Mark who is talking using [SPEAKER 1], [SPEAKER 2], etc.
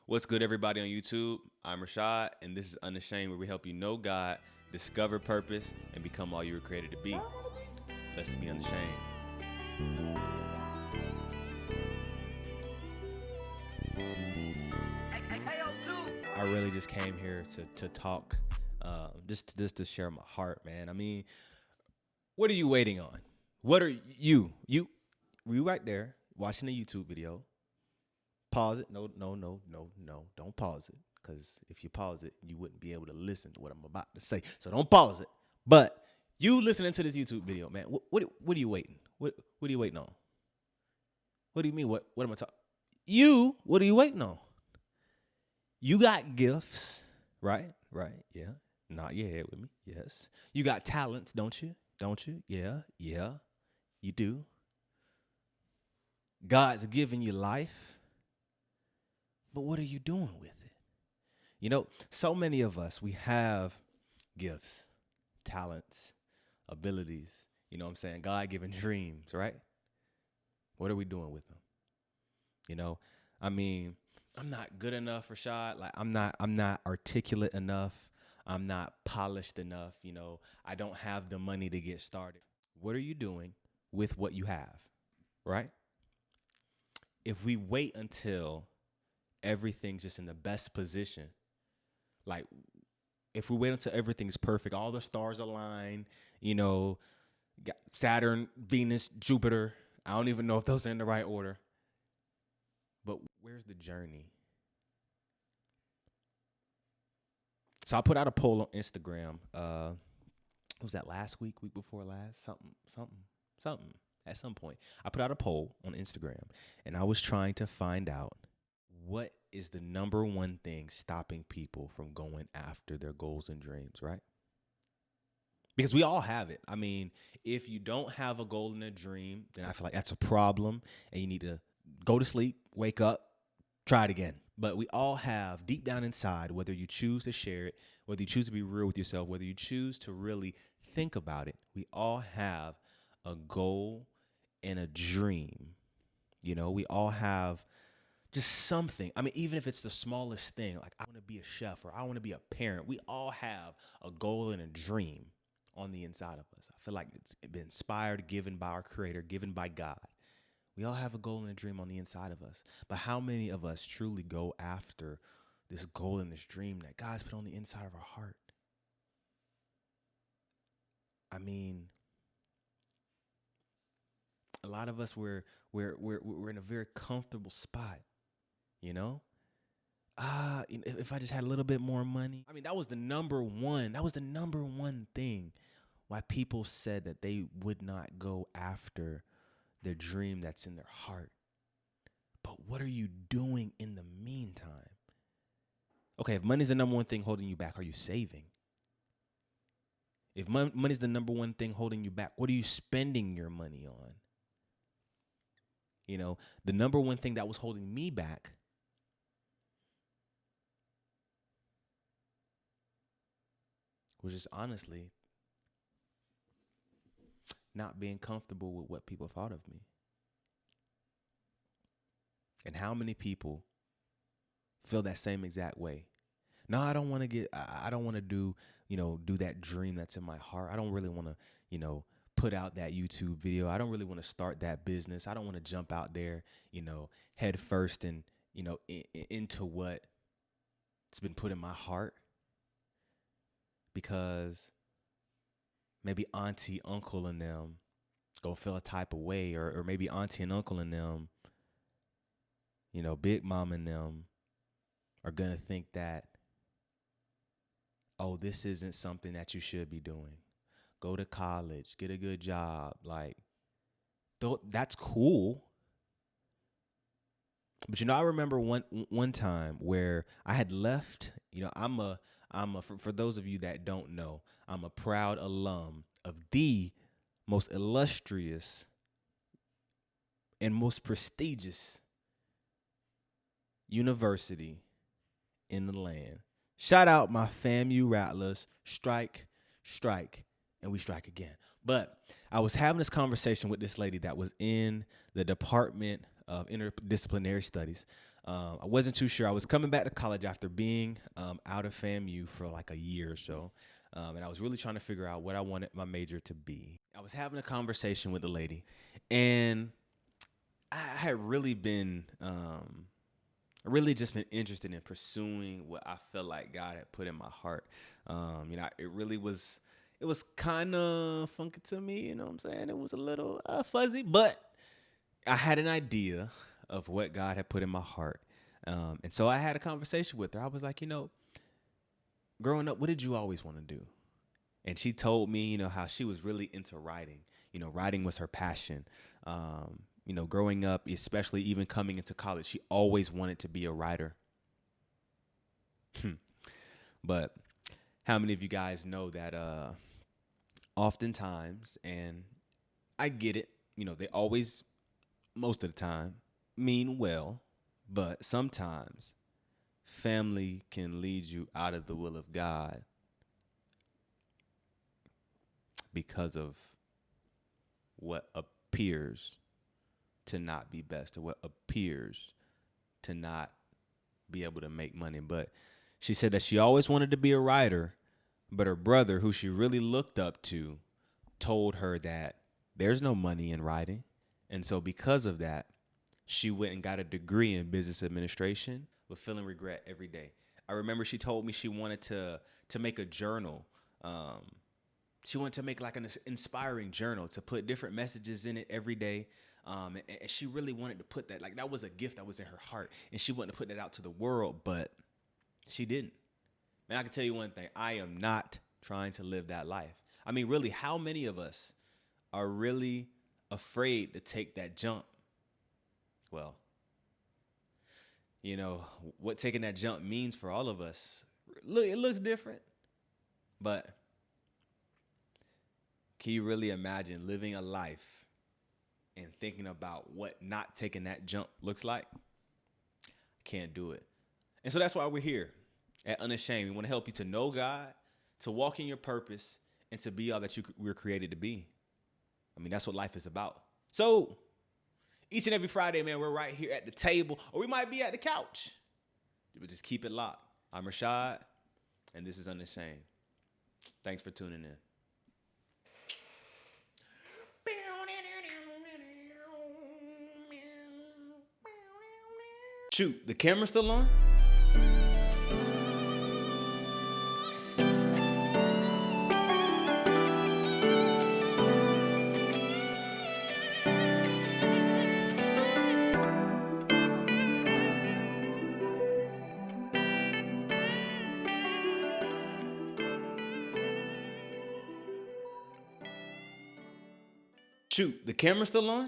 [SPEAKER 1] What's good, everybody on YouTube? I'm Rhashad, and this is Unashamed, where we help you know God, discover purpose, and become all you were created to be. Let's be unashamed. I really just came here to talk, just to share my heart, man. I mean, what are you waiting on? What are you? Were you right there watching the YouTube video? Pause it. No. Don't pause it. Because if you pause it, you wouldn't be able to listen to what I'm about to say. So don't pause it. But you listening to this YouTube video, man, what are you waiting? What are you waiting on? What do you mean? What am I talking? What are you waiting on? You got gifts, right? Right. Yeah. Nod your head with me. Yes. You got talents, don't you? Don't you? Yeah. Yeah. You do. God's given you life. But what are you doing with it? You know, so many of us, we have gifts, talents, abilities, you know what I'm saying? God-given dreams, right? What are we doing with them? You know, I mean, I'm not good enough, Rhashad. Like I'm not articulate enough. I'm not polished enough, I don't have the money to get started. What are you doing with what you have, right? If we wait until everything's just in the best position, like if we wait until everything's perfect, all the stars align, you know, got Saturn, Venus, Jupiter. I don't even know if those are in the right order. But where's the journey? So I put out a poll on Instagram. Was that last week, week before last? Something. At some point, I put out a poll on Instagram, and I was trying to find out what is the number one thing stopping people from going after their goals and dreams, right? Because we all have it. I mean, if you don't have a goal and a dream, then I feel like that's a problem, and you need to go to sleep, wake up, try it again. But we all have deep down inside, whether you choose to share it, whether you choose to be real with yourself, whether you choose to really think about it, we all have a goal and a dream. We all have just something. I mean, even if it's the smallest thing, like I want to be a chef or I want to be a parent, we all have a goal and a dream on the inside of us. I feel like it's been inspired, given by our Creator, given by God. We all have a goal and a dream on the inside of us. But how many of us truly go after this goal and this dream that God's put on the inside of our heart? I mean, a lot of us we're in a very comfortable spot, you know? If I just had a little bit more money. I mean, that was the number one thing why people said that they would not go after their dream that's in their heart. But what are you doing in the meantime? Okay, if money's the number one thing holding you back, are you saving? If money's the number one thing holding you back, what are you spending your money on? The number one thing that was holding me back was just honestly not being comfortable with what people thought of me. And how many people feel that same exact way? No, I don't want to I don't want to do that dream that's in my heart. I don't really want to, put out that YouTube video. I don't really want to start that business. I don't want to jump out there, head first and, into what's been put in my heart, because maybe auntie, uncle, and them gonna feel a type of way, or maybe auntie and uncle and them, big mom and them are gonna think that, oh, this isn't something that you should be doing. Go to college, get a good job. Like, that's cool. But I remember one time where I had left. For those of you that don't know, I'm a proud alum of the most illustrious and most prestigious university in the land. Shout out my FAMU Rattlers. Strike, and we strike again. But I was having this conversation with this lady that was in the Department of Interdisciplinary Studies. I wasn't too sure. I was coming back to college after being out of FAMU for like a year or so. And I was really trying to figure out what I wanted my major to be. I was having a conversation with the lady, and I had really just been interested in pursuing what I felt like God had put in my heart. It was kind of funky to me, you know what I'm saying? It was a little fuzzy, but I had an idea of what God had put in my heart. And so I had a conversation with her. I was like, growing up, what did you always want to do? And she told me, how she was really into writing. Writing was her passion. Growing up, especially even coming into college, she always wanted to be a writer. But how many of you guys know that oftentimes, and I get it, they always, most of the time, mean well, but sometimes family can lead you out of the will of God because of what appears to not be best, or what appears to not be able to make money. But she said that she always wanted to be a writer, but her brother, who she really looked up to, told her that there's no money in writing. And so because of that, she went and got a degree in business administration, but feeling regret every day. I remember she told me she wanted to make a journal. She wanted to make like an inspiring journal to put different messages in it every day. And she really wanted to put that, like that was a gift that was in her heart. And she wanted to put that out to the world, but she didn't. Man, I can tell you one thing. I am not trying to live that life. I mean, really, how many of us are really afraid to take that jump? Well, what taking that jump means for all of us. Look, it looks different, but can you really imagine living a life and thinking about what not taking that jump looks like? Can't do it. And so that's why we're here at Unashamed. We want to help you to know God, to walk in your purpose, and to be all that you were created to be. I mean, that's what life is about. So each and every Friday, man, we're right here at the table, or we might be at the couch. But just keep it locked. I'm Rhashad, and this is Unashamed. Thanks for tuning in. Shoot, the camera's still on? Shoot, the camera's still on?